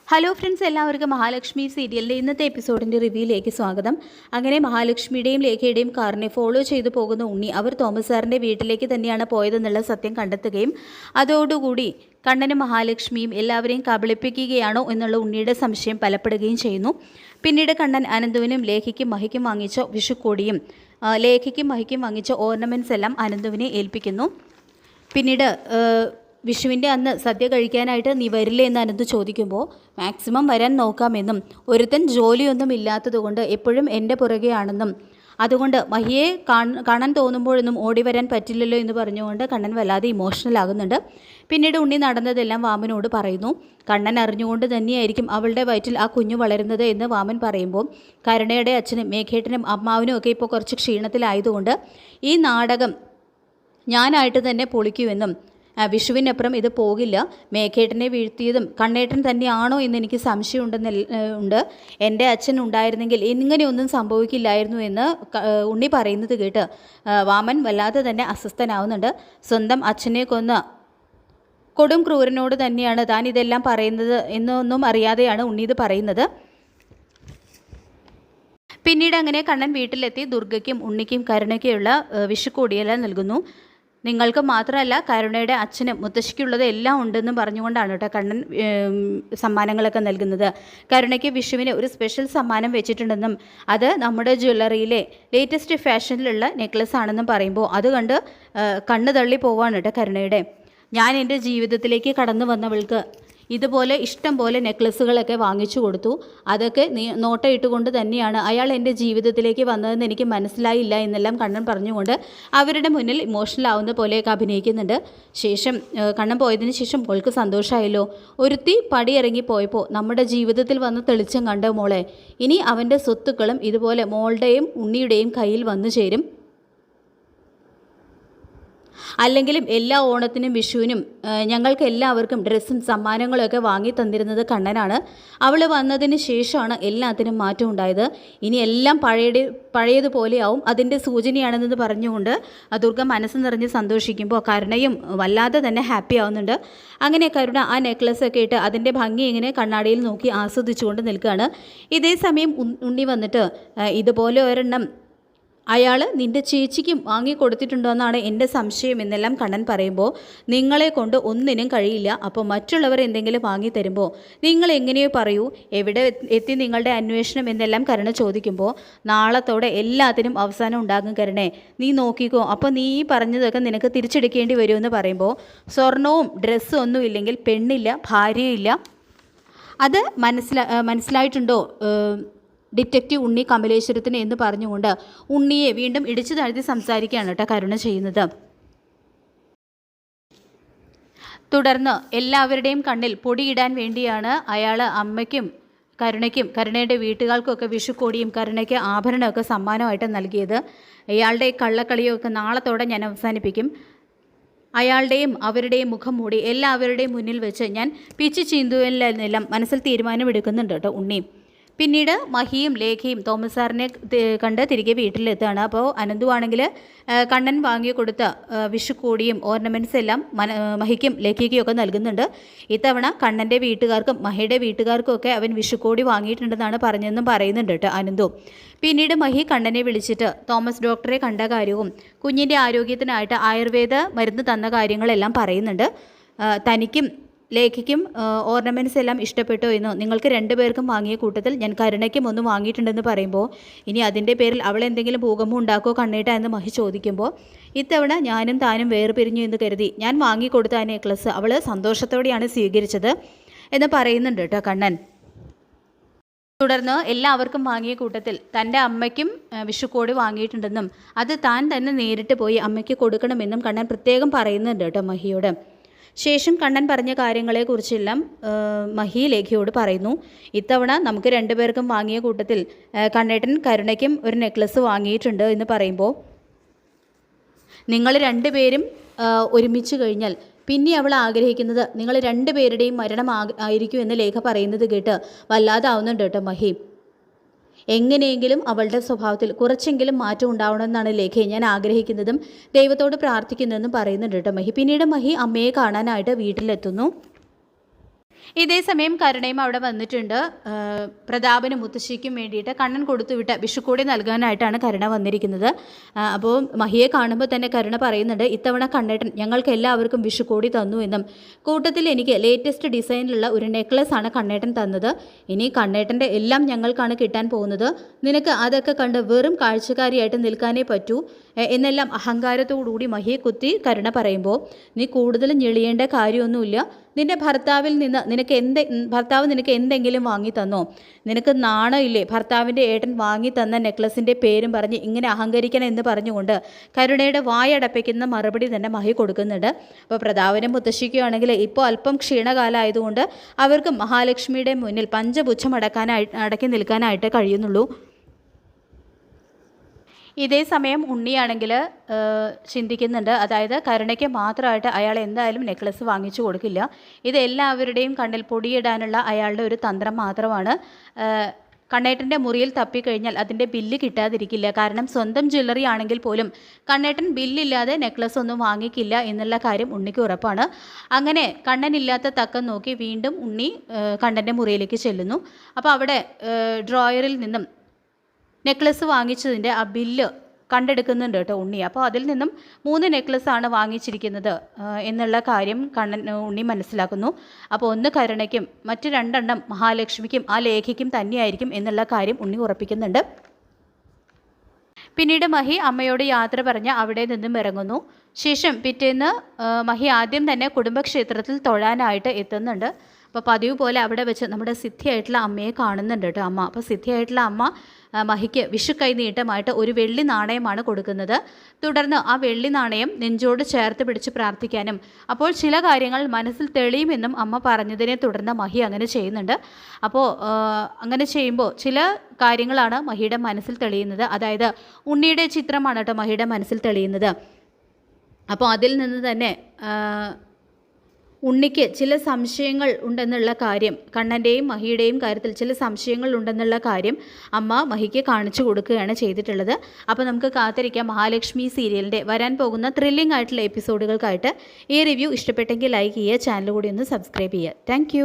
Hello friends, എല്ലാവർക്കും മഹാലക്ഷ്മി സീരിയലിൻ്റെ ഇന്നത്തെ എപ്പിസോഡിൻ്റെ റിവ്യൂയിലേക്ക് സ്വാഗതം. അങ്ങനെ മഹാലക്ഷ്മിയുടെയും ലേഖയുടെയും കാറിനെ ഫോളോ ചെയ്തു പോകുന്ന ഉണ്ണി അവർ തോമസ് സാറിൻ്റെ വീട്ടിലേക്ക് തന്നെയാണ് പോയതെന്നുള്ള സത്യം കണ്ടെത്തുകയും അതോടുകൂടി കണ്ണനും മഹാലക്ഷ്മിയും എല്ലാവരെയും കബളിപ്പിക്കുകയാണോ എന്നുള്ള ഉണ്ണിയുടെ സംശയം ബലപ്പെടുകയും ചെയ്യുന്നു. പിന്നീട് കണ്ണൻ അനന്തുവിനും ലേഖയ്ക്കും മഹിക്കും വാങ്ങിച്ച വിഷുക്കോടിയും ലേഖയ്ക്കും മഹിക്കും വാങ്ങിച്ച ഓർണമെൻറ്റ്സ് എല്ലാം അനന്തുവിനെ ഏൽപ്പിക്കുന്നു. പിന്നീട് വിഷുവിൻ്റെ അന്ന് സദ്യ കഴിക്കാനായിട്ട് നീ വരില്ലേ എന്ന് അനന്ത് ചോദിക്കുമ്പോൾ മാക്സിമം വരാൻ നോക്കാമെന്നും ഒരുത്തൻ ജോലിയൊന്നും ഇല്ലാത്തതുകൊണ്ട് എപ്പോഴും എൻ്റെ പുറകെയാണെന്നും അതുകൊണ്ട് മഹിയെ കാണാൻ തോന്നുമ്പോഴൊന്നും ഓടി വരാൻ പറ്റില്ലല്ലോ എന്ന് പറഞ്ഞുകൊണ്ട് കണ്ണൻ വല്ലാതെ ഇമോഷണൽ ആകുന്നുണ്ട്. പിന്നീട് ഉണ്ണി നടന്നതെല്ലാം വാമനോട് പറയുന്നു. കണ്ണൻ അറിഞ്ഞുകൊണ്ട് തന്നെയായിരിക്കും അവളുടെ വയറ്റിൽ ആ കുഞ്ഞു വളരുന്നത് എന്ന് വാമൻ പറയുമ്പോൾ കരുണയുടെ അച്ഛനും മേഘേട്ടനും അമ്മാവനും ഒക്കെ ഇപ്പോൾ കുറച്ച് ക്ഷീണത്തിലായതുകൊണ്ട് ഈ നാടകം ഞാനായിട്ട് തന്നെ പൊളിക്കുമെന്നും വിഷുവിനപ്പുറം ഇത് പോകില്ല, മേഘേട്ടനെ വീഴ്ത്തിയതും കണ്ണേട്ടൻ തന്നെയാണോ എന്ന് എനിക്ക് സംശയമുണ്ട്. എൻ്റെ അച്ഛൻ ഉണ്ടായിരുന്നെങ്കിൽ ഇങ്ങനെയൊന്നും സംഭവിക്കില്ലായിരുന്നു എന്ന് ഉണ്ണി പറയുന്നത് കേട്ട് വാമൻ വല്ലാതെ തന്നെ അസ്വസ്ഥനാവുന്നുണ്ട്. സ്വന്തം അച്ഛനെ കൊന്ന കൊടും ക്രൂരനോട് തന്നെയാണ് താൻ ഇതെല്ലാം പറയുന്നത് എന്നൊന്നും അറിയാതെയാണ് ഉണ്ണി ഇത് പറയുന്നത്. പിന്നീട് അങ്ങനെ കണ്ണൻ വീട്ടിലെത്തി ദുർഗയ്ക്കും ഉണ്ണിക്കും കരുണയ്ക്കുള്ള വിഷുക്കോടിയെല്ലാം നൽകുന്നു. നിങ്ങൾക്ക് മാത്രമല്ല കരുണയുടെ അച്ഛനും മുത്തശ്ശിക്കുള്ളത് എല്ലാം ഉണ്ടെന്നും പറഞ്ഞുകൊണ്ടാണ് കേട്ടോ കണ്ണൻ സമ്മാനങ്ങളൊക്കെ നൽകുന്നത്. കരുണയ്ക്ക് വിഷുവിന് ഒരു സ്പെഷ്യൽ സമ്മാനം വെച്ചിട്ടുണ്ടെന്നും അത് നമ്മുടെ ജ്വല്ലറിയിലെ ലേറ്റസ്റ്റ് ഫാഷനിലുള്ള നെക്ലസ് ആണെന്നും പറയുമ്പോൾ അത് കണ്ട് കണ്ണ് തള്ളി പോവാണ് കേട്ടോ കരുണയുടെ. ഞാൻ എൻ്റെ ജീവിതത്തിലേക്ക് കടന്നു വന്നവൾക്ക് ഇതുപോലെ ഇഷ്ടം പോലെ നെക്ലസ്സുകളൊക്കെ വാങ്ങിച്ചു കൊടുത്തു. അതൊക്കെ നോട്ടയിട്ടുകൊണ്ട് തന്നെയാണ് അയാൾ എൻ്റെ ജീവിതത്തിലേക്ക് വന്നതെന്ന് എനിക്ക് മനസ്സിലായില്ല എന്നെല്ലാം കണ്ണൻ പറഞ്ഞുകൊണ്ട് അവരുടെ മുന്നിൽ ഇമോഷണൽ ആവുന്ന പോലെയൊക്കെ അഭിനയിക്കുന്നുണ്ട്. ശേഷം കണ്ണൻ പോയതിന് ശേഷം മോൾക്ക് സന്തോഷമായല്ലോ, ഒരുത്തി പടിയിറങ്ങി പോയപ്പോൾ നമ്മുടെ ജീവിതത്തിൽ വന്ന് തെളിച്ചം കണ്ട മോളെ, ഇനി അവൻ്റെ സ്വത്തുക്കളും ഇതുപോലെ മോളുടെയും ഉണ്ണിയുടെയും കയ്യിൽ വന്നു ചേരും. അല്ലെങ്കിലും എല്ലാ ഓണത്തിനും വിഷുവിനും ഞങ്ങൾക്ക് എല്ലാവർക്കും ഡ്രസ്സും സമ്മാനങ്ങളൊക്കെ വാങ്ങി തന്നിരുന്നത് കണ്ണനാണ്. അവൾ വന്നതിന് ശേഷമാണ് എല്ലാത്തിനും മാറ്റം ഉണ്ടായത്. ഇനി എല്ലാം പഴയതുപോലെയാവും, അതിൻ്റെ സൂചനയാണെന്ന് പറഞ്ഞുകൊണ്ട് ദുർഗ മനസ്സ് നിറഞ്ഞ് സന്തോഷിക്കുമ്പോൾ കരുണയും വല്ലാതെ തന്നെ ഹാപ്പി ആവുന്നുണ്ട്. അങ്ങനെ കരുണ ആ നെക്ലസ്സൊക്കെ ഇട്ട് അതിൻ്റെ ഭംഗി ഇങ്ങനെ കണ്ണാടിയിൽ നോക്കി ആസ്വദിച്ചുകൊണ്ട് നിൽക്കുകയാണ്. ഇതേ സമയം ഉണ്ണി വന്നിട്ട് ഇതുപോലെ ഒരെണ്ണം അയാൾ നിൻ്റെ ചേച്ചിക്കും വാങ്ങിക്കൊടുത്തിട്ടുണ്ടോ എന്നാണ് എൻ്റെ സംശയം എന്നെല്ലാം കണ്ണൻ പറയുമ്പോൾ നിങ്ങളെ കൊണ്ട് ഒന്നിനും കഴിയില്ല, അപ്പോൾ മറ്റുള്ളവർ എന്തെങ്കിലും വാങ്ങി തരുമ്പോൾ നിങ്ങൾ എങ്ങനെയോ പറയൂ, എവിടെ എത്തി നിങ്ങളുടെ അന്വേഷണം എന്നെല്ലാം കരുണ ചോദിക്കുമ്പോൾ നാളത്തോടെ എല്ലാത്തിനും അവസാനം ഉണ്ടാകും കരുണേ, നീ നോക്കിക്കോ, അപ്പോൾ നീ പറഞ്ഞതൊക്കെ നിനക്ക് തിരിച്ചെടുക്കേണ്ടി വരുമെന്ന് പറയുമ്പോൾ സ്വർണവും ഡ്രസ്സും ഒന്നും ഇല്ലെങ്കിൽ പെണ്ണില്ല ഭാര്യയില്ല, അത് മനസ്സിലായിട്ടുണ്ടോ ഡിറ്റക്റ്റീവ് ഉണ്ണി കമലേശ്വരത്തിന് എന്ന് പറഞ്ഞുകൊണ്ട് ഉണ്ണിയെ വീണ്ടും ഇടിച്ചു താഴ്ത്തി സംസാരിക്കുകയാണ് കേട്ടോ കരുണ ചെയ്യുന്നത്. തുടർന്ന് എല്ലാവരുടെയും കണ്ണിൽ പൊടിയിടാൻ വേണ്ടിയാണ് അയാൾ അമ്മയ്ക്കും കരുണയ്ക്കും കരുണയുടെ വീട്ടുകാർക്കൊക്കെ വിഷുക്കോടിയും കരുണയ്ക്ക് ആഭരണമൊക്കെ സമ്മാനമായിട്ട് നൽകിയത്. ഇയാളുടെ കള്ളക്കളിയൊക്കെ നാളത്തോടെ ഞാൻ അവസാനിപ്പിക്കും, അയാളുടെയും അവരുടെയും മുഖം മൂടി എല്ലാവരുടെയും മുന്നിൽ വെച്ച് ഞാൻ പിച്ചു ചീന്തുവെല്ലാം മനസ്സിൽ തീരുമാനമെടുക്കുന്നുണ്ട് കേട്ടോ ഉണ്ണി. പിന്നീട് മഹിയും ലേഖയും തോമസ് സാറിനെ കണ്ട് തിരികെ വീട്ടിലെത്തുകയാണ്. അപ്പോൾ അനന്തു ആണെങ്കിൽ കണ്ണൻ വാങ്ങി കൊടുത്ത വിഷുക്കോടിയും ഓർണമെൻറ്റ്സ് എല്ലാം മഹിക്കും ലേഖയ്ക്കും ഒക്കെ നൽകുന്നുണ്ട്. ഇത്തവണ കണ്ണൻ്റെ വീട്ടുകാർക്കും മഹിയുടെ വീട്ടുകാർക്കും ഒക്കെ അവൻ വിഷുക്കോടി വാങ്ങിയിട്ടുണ്ടെന്നാണ് പറഞ്ഞതെന്നും പറയുന്നുണ്ട് കേട്ടോ അനന്തു. പിന്നീട് മഹി കണ്ണനെ വിളിച്ചിട്ട് തോമസ് ഡോക്ടറെ കണ്ട കാര്യവും കുഞ്ഞിൻ്റെ ആരോഗ്യത്തിനായിട്ട് ആയുർവേദ മരുന്ന് തന്ന കാര്യങ്ങളെല്ലാം പറയുന്നുണ്ട്. തനിക്കും ലേഖയ്ക്കും ഓർണമെൻറ്റ്സ് എല്ലാം ഇഷ്ടപ്പെട്ടോ എന്നോ, നിങ്ങൾക്ക് രണ്ടുപേർക്കും വാങ്ങിയ കൂട്ടത്തിൽ ഞാൻ കരുണയ്ക്കും ഒന്നും വാങ്ങിയിട്ടുണ്ടെന്ന് പറയുമ്പോൾ ഇനി അതിൻ്റെ പേരിൽ അവൾ എന്തെങ്കിലും ഭൂകമ്പം ഉണ്ടാക്കോ കണ്ണേട്ട എന്ന് മഹി ചോദിക്കുമ്പോൾ ഇത്തവണ ഞാനും താനും വേർപിരിഞ്ഞു എന്ന് കരുതി ഞാൻ വാങ്ങിക്കൊടുത്ത ആ നെക്ലസ് അവൾ സന്തോഷത്തോടെയാണ് സ്വീകരിച്ചത് എന്ന് പറയുന്നുണ്ട് കേട്ടോ കണ്ണൻ. തുടർന്ന് എല്ലാവർക്കും വാങ്ങിയ കൂട്ടത്തിൽ തൻ്റെ അമ്മയ്ക്കും വിഷുക്കോടി വാങ്ങിയിട്ടുണ്ടെന്നും അത് താൻ തന്നെ നേരിട്ട് പോയി അമ്മയ്ക്ക് കൊടുക്കണമെന്നും കണ്ണൻ പ്രത്യേകം പറയുന്നുണ്ട് കേട്ടോ മഹിയോട്. ശേഷം കണ്ണൻ പറഞ്ഞ കാര്യങ്ങളെക്കുറിച്ചെല്ലാം മഹി ലേഖയോട് പറയുന്നു. ഇത്തവണ നമുക്ക് രണ്ടുപേർക്കും വാങ്ങിയ കൂട്ടത്തിൽ കണ്ണേട്ടൻ കരുണയ്ക്കും ഒരു നെക്ലസ് വാങ്ങിയിട്ടുണ്ട് എന്ന് പറയുമ്പോൾ നിങ്ങൾ രണ്ടുപേരും ഒരുമിച്ച് കഴിഞ്ഞാൽ പിന്നെ അവൾ ആഗ്രഹിക്കുന്നത് നിങ്ങൾ രണ്ടുപേരുടെയും മരണം ആയിരിക്കും എന്ന് ലേഖ പറയുന്നത് കേട്ട് വല്ലാതാവുന്നുണ്ട് കേട്ടോ മഹി. എങ്ങനെയെങ്കിലും അവളുടെ സ്വഭാവത്തിൽ കുറച്ചെങ്കിലും മാറ്റം ഉണ്ടാവണമെന്നാണ് ലേഖയെ ഞാൻ ആഗ്രഹിക്കുന്നതും ദൈവത്തോട് പ്രാർത്ഥിക്കുന്നതെന്നും പറയുന്നുണ്ട് കേട്ടോ മഹി. പിന്നീട് മഹി അമ്മയെ കാണാനായിട്ട് വീട്ടിലെത്തുന്നു. ഇതേസമയം കരുണയും അവിടെ വന്നിട്ടുണ്ട്. പ്രതാപനും മുത്തശ്ശിക്കും വേണ്ടിയിട്ട് കണ്ണൻ കൊടുത്തുവിട്ട വിഷുക്കൂടി നൽകാനായിട്ടാണ് കരുണ വന്നിരിക്കുന്നത്. അപ്പോൾ മഹിയെ കാണുമ്പോൾ തന്നെ കരുണ പറയുന്നുണ്ട്, ഇത്തവണ കണ്ണേട്ടൻ ഞങ്ങൾക്ക് എല്ലാവർക്കും വിഷുക്കൂടി തന്നു എന്നും കൂട്ടത്തിൽ എനിക്ക് ലേറ്റസ്റ്റ് ഡിസൈനിലുള്ള ഒരു നെക്ലസ് ആണ് കണ്ണേട്ടൻ തന്നത്. ഇനി കണ്ണേട്ടൻ്റെ എല്ലാം ഞങ്ങൾക്കാണ് കിട്ടാൻ പോകുന്നത്. നിനക്ക് അതൊക്കെ കണ്ട് വെറും കാഴ്ചക്കാരിയായിട്ട് നിൽക്കാനേ പറ്റൂ എന്നെല്ലാം അഹങ്കാരത്തോടുകൂടി മഹിയെ കുത്തി കരുണ പറയുമ്പോൾ, നീ കൂടുതൽ ഞെളിയേണ്ട കാര്യമൊന്നുമില്ല. നിന്റെ ഭർത്താവ് നിനക്ക് എന്തെങ്കിലും വാങ്ങി തന്നോ? നിനക്ക് നാണമില്ലേ? ഭർത്താവിൻ്റെ ഏട്ടൻ വാങ്ങി തന്ന നെക്ലസിൻ്റെ പേരും പറഞ്ഞ് ഇങ്ങനെ അഹങ്കരിക്കണം എന്ന് പറഞ്ഞുകൊണ്ട് കരുണയുടെ വായടപ്പിക്കുന്ന മറുപടി തന്നെ മഹി കൊടുക്കുന്നുണ്ട്. അപ്പോൾ പ്രതാപനും മുത്തശ്ശിക്കുകയാണെങ്കിൽ ഇപ്പോൾ അല്പം ക്ഷീണകാലമായതുകൊണ്ട് അവർക്ക് മഹാലക്ഷ്മിയുടെ മുന്നിൽ പഞ്ചപുച്ഛം അടക്കി നിൽക്കാനായിട്ട് കഴിയുന്നുള്ളൂ. ഇതേ സമയം ഉണ്ണിയാണെങ്കിൽ ചിന്തിക്കുന്നുണ്ട്, അതായത് കരുണയ്ക്ക് മാത്രമായിട്ട് അയാൾ എന്തായാലും നെക്ലസ് വാങ്ങിച്ചു കൊടുക്കില്ല. ഇത് എല്ലാവരുടെയും കണ്ണിൽ പൊടിയിടാനുള്ള അയാളുടെ ഒരു തന്ത്രം മാത്രമാണ്. കണ്ണേട്ടൻ്റെ മുറിയിൽ തപ്പിക്കഴിഞ്ഞാൽ അതിൻ്റെ ബില്ല് കിട്ടാതിരിക്കില്ല. കാരണം സ്വന്തം ജ്വല്ലറി ആണെങ്കിൽ പോലും കണ്ണേട്ടൻ ബില്ലില്ലാതെ നെക്ലസ് ഒന്നും വാങ്ങിക്കില്ല എന്നുള്ള കാര്യം ഉണ്ണിക്ക് ഉറപ്പാണ്. അങ്ങനെ കണ്ണനില്ലാത്ത തക്കം നോക്കി വീണ്ടും ഉണ്ണി കണ്ണൻ്റെ മുറിയിലേക്ക് ചെല്ലുന്നു. അപ്പോൾ അവിടെ ഡ്രോയറിൽ നിന്നും നെക്ലസ് വാങ്ങിച്ചതിൻ്റെ ആ ബില്ല് കണ്ടെടുക്കുന്നുണ്ട് കേട്ടോ ഉണ്ണി. അപ്പോൾ അതിൽ നിന്നും 3 നെക്ലസ്സാണ് വാങ്ങിച്ചിരിക്കുന്നത് എന്നുള്ള കാര്യം ഉണ്ണി മനസ്സിലാക്കുന്നു. അപ്പോൾ ഒന്ന് കരുണയ്ക്കും മറ്റ് 2 എണ്ണം മഹാലക്ഷ്മിക്കും ആ ലേഖയ്ക്കും തന്നെയായിരിക്കും എന്നുള്ള കാര്യം ഉണ്ണി ഉറപ്പിക്കുന്നുണ്ട്. പിന്നീട് മഹി അമ്മയോട് യാത്ര പറഞ്ഞ് അവിടെ നിന്നും ഇറങ്ങുന്നു. ശേഷം പിറ്റേന്ന് മഹി ആദ്യം തന്നെ കുടുംബക്ഷേത്രത്തിൽ തൊഴാനായിട്ട് എത്തുന്നുണ്ട്. അപ്പോൾ പതിവ് പോലെ അവിടെ വെച്ച് നമ്മുടെ സിദ്ധിയായിട്ടുള്ള അമ്മയെ കാണുന്നുണ്ട് കേട്ടോ അമ്മ. അപ്പോൾ സിദ്ധിയായിട്ടുള്ള അമ്മ മഹിക്ക് വിഷു കൈനീട്ടമായിട്ട് ഒരു വെള്ളി നാണയമാണ് കൊടുക്കുന്നത്. തുടർന്ന് ആ വെള്ളി നാണയം നെഞ്ചോട് ചേർത്ത് പിടിച്ച് പ്രാർത്ഥിക്കാനും അപ്പോൾ ചില കാര്യങ്ങൾ മനസ്സിൽ തെളിയുമെന്നും അമ്മ പറഞ്ഞതിനെ തുടർന്ന് മഹി അങ്ങനെ ചെയ്യുന്നുണ്ട്. അപ്പോൾ അങ്ങനെ ചെയ്യുമ്പോൾ ചില കാര്യങ്ങളാണ് മഹിയുടെ മനസ്സിൽ തെളിയുന്നത്. അതായത് ഉണ്ണിയുടെ ചിത്രമാണ് കേട്ടോ മഹിയുടെ മനസ്സിൽ തെളിയുന്നത്. അപ്പോൾ അതിൽ നിന്ന് തന്നെ ഉണ്ണിക്ക് ചില സംശയങ്ങൾ ഉണ്ടെന്നുള്ള കാര്യം, കണ്ണൻ്റെയും മഹിയുടെയും കാര്യത്തിൽ ചില സംശയങ്ങൾ ഉണ്ടെന്നുള്ള കാര്യം അമ്മ മഹിക്ക് കാണിച്ചു കൊടുക്കുകയാണ് ചെയ്തിട്ടുള്ളത്. അപ്പോൾ നമുക്ക് കാത്തിരിക്കാം മഹാലക്ഷ്മി സീരിയലിൻ്റെ വരാൻ പോകുന്ന ത്രില്ലിംഗ് ആയിട്ടുള്ള എപ്പിസോഡുകൾക്കായിട്ട്. ഈ റിവ്യൂ ഇഷ്ടപ്പെട്ടെങ്കിൽ ലൈക്ക് ചെയ്യുക, ചാനൽ കൂടി ഒന്ന് സബ്സ്ക്രൈബ് ചെയ്യുക. താങ്ക്